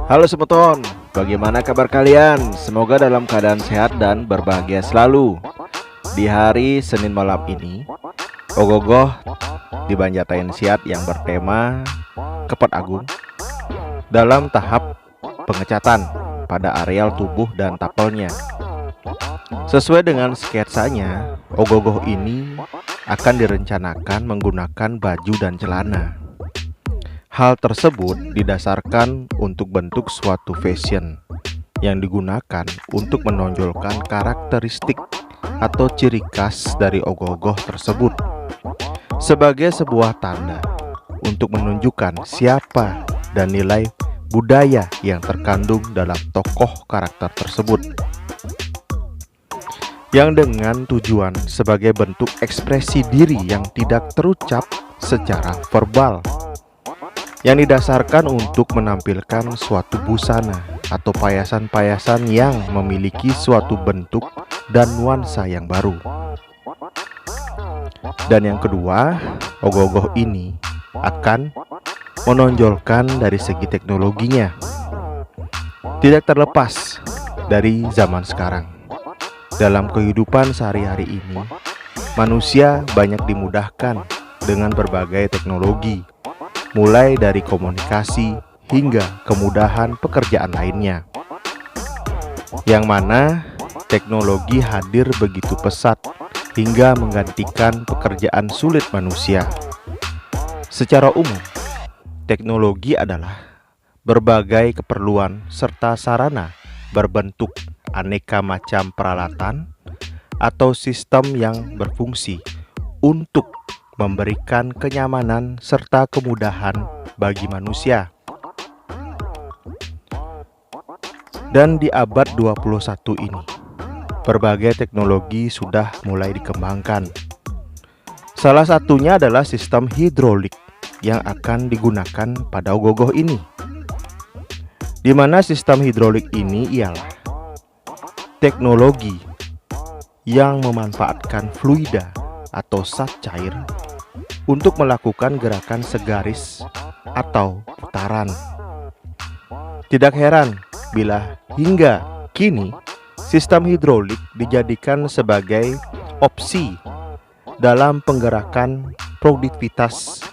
Halo Semeton, bagaimana kabar kalian? Semoga dalam keadaan sehat dan berbahagia selalu. Di hari Senin malam ini, Ogogoh di Banjartayan Siat yang bertema Kepat Agung dalam tahap pengecatan pada areal tubuh dan tapelnya. Sesuai dengan sketsanya, Ogogoh ini akan direncanakan menggunakan baju dan celana. Hal tersebut didasarkan untuk bentuk suatu fashion yang digunakan untuk menonjolkan karakteristik atau ciri khas dari ogoh-ogoh tersebut sebagai sebuah tanda untuk menunjukkan siapa dan nilai budaya yang terkandung dalam tokoh karakter tersebut, yang dengan tujuan sebagai bentuk ekspresi diri yang tidak terucap secara verbal, yang didasarkan untuk menampilkan suatu busana atau payasan-payasan yang memiliki suatu bentuk dan nuansa yang baru. Dan yang kedua, ogoh-ogoh ini akan menonjolkan dari segi teknologinya. Tidak terlepas dari zaman sekarang. Dalam kehidupan sehari-hari ini, manusia banyak dimudahkan dengan berbagai teknologi, mulai dari komunikasi hingga kemudahan pekerjaan lainnya, yang mana teknologi hadir begitu pesat hingga menggantikan pekerjaan sulit manusia. Secara umum, teknologi adalah berbagai keperluan serta sarana berbentuk aneka macam peralatan atau sistem yang berfungsi untuk memberikan kenyamanan serta kemudahan bagi manusia. Dan di abad 21 ini, berbagai teknologi sudah mulai dikembangkan. Salah satunya adalah sistem hidrolik yang akan digunakan pada ogoh-ogoh ini, di mana sistem hidrolik ini ialah teknologi yang memanfaatkan fluida atau zat cair untuk melakukan gerakan segaris atau putaran. Tidak heran bila hingga kini sistem hidrolik dijadikan sebagai opsi dalam penggerakan produktivitas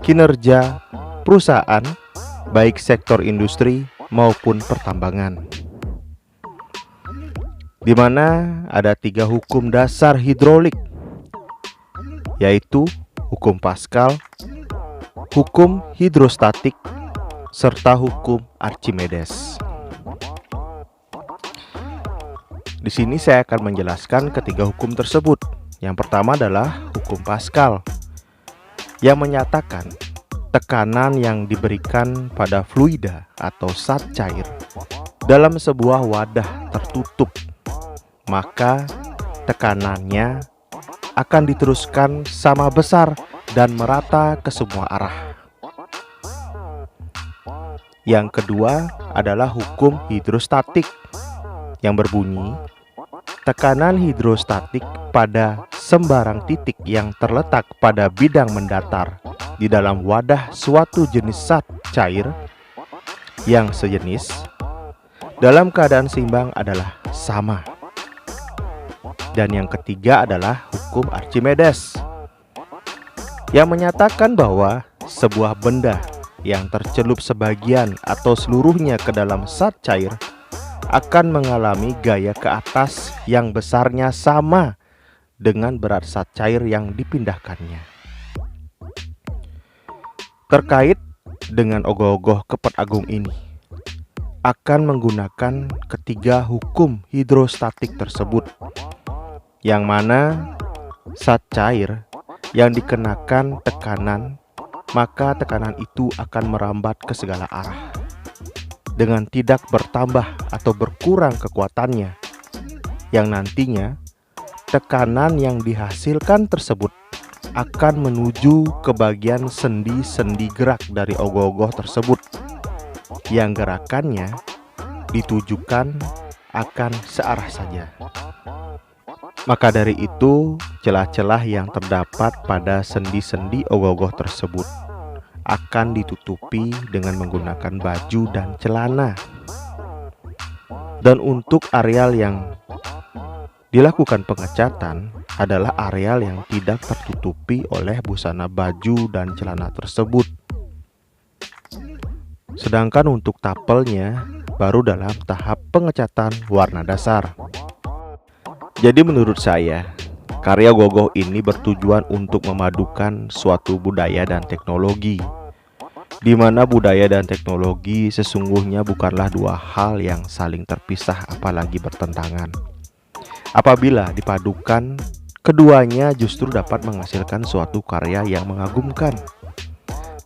kinerja perusahaan, baik sektor industri maupun pertambangan, di mana ada 3 hukum dasar hidrolik, yaitu hukum Pascal, hukum hidrostatik, serta hukum Archimedes. Di sini saya akan menjelaskan ketiga hukum tersebut. Yang pertama adalah hukum Pascal, yang menyatakan tekanan yang diberikan pada fluida atau zat cair dalam sebuah wadah tertutup, maka tekanannya akan diteruskan sama besar dan merata ke semua arah. Yang kedua adalah hukum hidrostatik, yang berbunyi tekanan hidrostatik pada sembarang titik yang terletak pada bidang mendatar di dalam wadah suatu jenis zat cair yang sejenis dalam keadaan seimbang adalah sama. Dan yang ketiga adalah hukum Archimedes, yang menyatakan bahwa sebuah benda yang tercelup sebagian atau seluruhnya ke dalam zat cair akan mengalami gaya ke atas yang besarnya sama dengan berat zat cair yang dipindahkannya. Terkait dengan ogoh-ogoh Kepat Agung ini, akan menggunakan ketiga hukum hidrostatik tersebut, yang mana zat cair yang dikenakan tekanan, maka tekanan itu akan merambat ke segala arah dengan tidak bertambah atau berkurang kekuatannya, yang nantinya tekanan yang dihasilkan tersebut akan menuju ke bagian sendi-sendi gerak dari ogoh-ogoh tersebut, yang gerakannya ditujukan akan searah saja. Maka dari itu, celah-celah yang terdapat pada sendi-sendi ogoh-ogoh tersebut akan ditutupi dengan menggunakan baju dan celana. Dan untuk areal yang dilakukan pengecatan adalah areal yang tidak tertutupi oleh busana baju dan celana tersebut. Sedangkan untuk tapelnya baru dalam tahap pengecatan warna dasar. Jadi menurut saya, karya Gogoh ini bertujuan untuk memadukan suatu budaya dan teknologi, di mana budaya dan teknologi sesungguhnya bukanlah dua hal yang saling terpisah apalagi bertentangan. Apabila dipadukan, keduanya justru dapat menghasilkan suatu karya yang mengagumkan,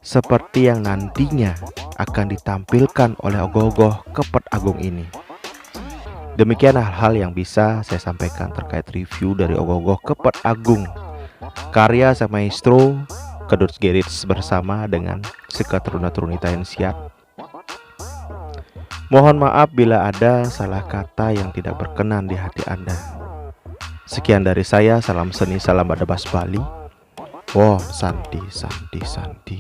seperti yang nantinya akan ditampilkan oleh Ogoh-ogoh Kepet Agung ini. Demikian hal-hal yang bisa saya sampaikan terkait review dari Ogoh-ogoh Kepet Agung, karya sang maestro Kedut Gerits bersama dengan Sekatruna-Trunita Siat. Mohon maaf bila ada salah kata yang tidak berkenan di hati Anda. Sekian dari saya, salam seni, salam adabas Bali. Santi.